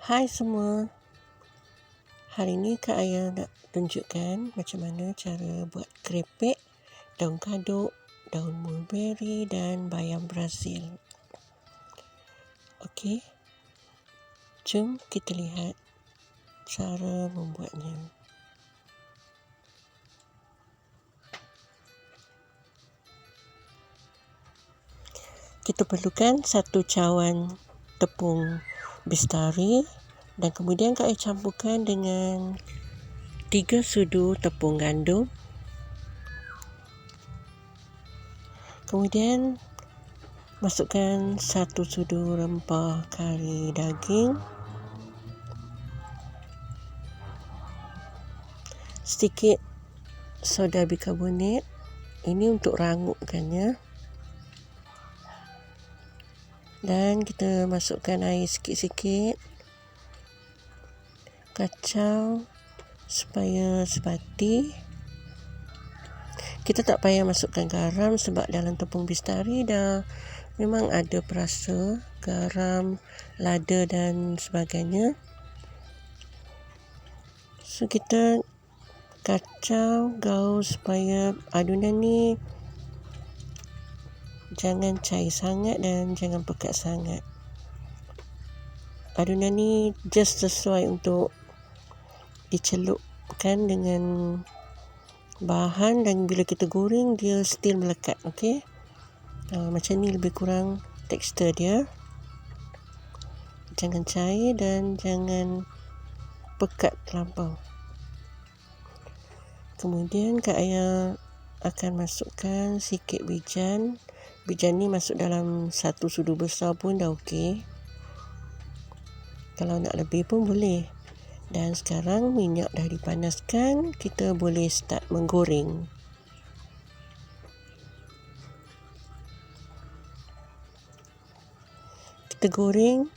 Hai semua, hari ni Kak Ayah nak tunjukkan macam mana cara buat kerepek, daun kaduk, daun mulberry dan bayam Brazil. Okey, jom kita lihat cara membuatnya. Kita perlukan 1 cawan tepung bestari dan kemudian Kak Ayah campurkan dengan 3 sudu tepung gandum. Kemudian masukkan 1 sudu rempah kari daging, sedikit soda bikarbonat, ini untuk rangupkannya. Dan kita masukkan air sikit-sikit, kacau supaya sebati. Kita tak payah masukkan garam sebab dalam tepung bestari dah memang ada perasa garam, lada dan sebagainya. So kita kacau gaul supaya adunan ni jangan cair sangat dan jangan pekat sangat. Adunan ni just sesuai untuk dicelupkan dengan bahan dan bila kita goreng dia still melekat. Okey, macam ni lebih kurang tekstur dia. Jangan cair dan jangan pekat terlampau. Kemudian Kak Ayah akan masukkan sikit bijan. Bijan ni masuk dalam 1 sudu besar pun dah okey. Kalau nak lebih pun boleh. Dan sekarang minyak dah dipanaskan, kita boleh start menggoreng. Kita goreng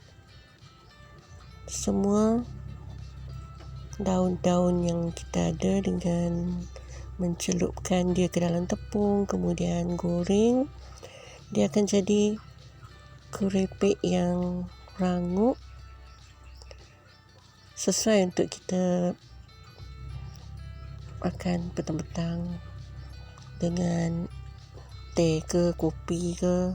semua daun-daun yang kita ada dengan mencelupkan dia ke dalam tepung, kemudian goreng. Dia akan jadi kerepek yang rangup, sesuai untuk kita makan petang-petang dengan teh ke kopi ke.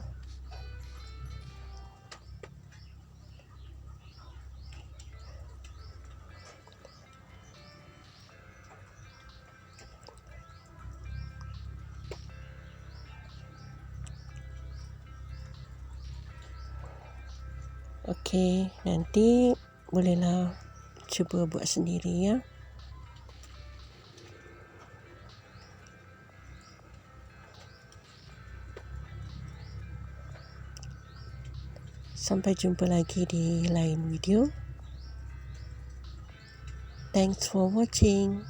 Okey, nanti bolehlah cuba buat sendiri ya. Sampai jumpa lagi di lain video. Thanks for watching.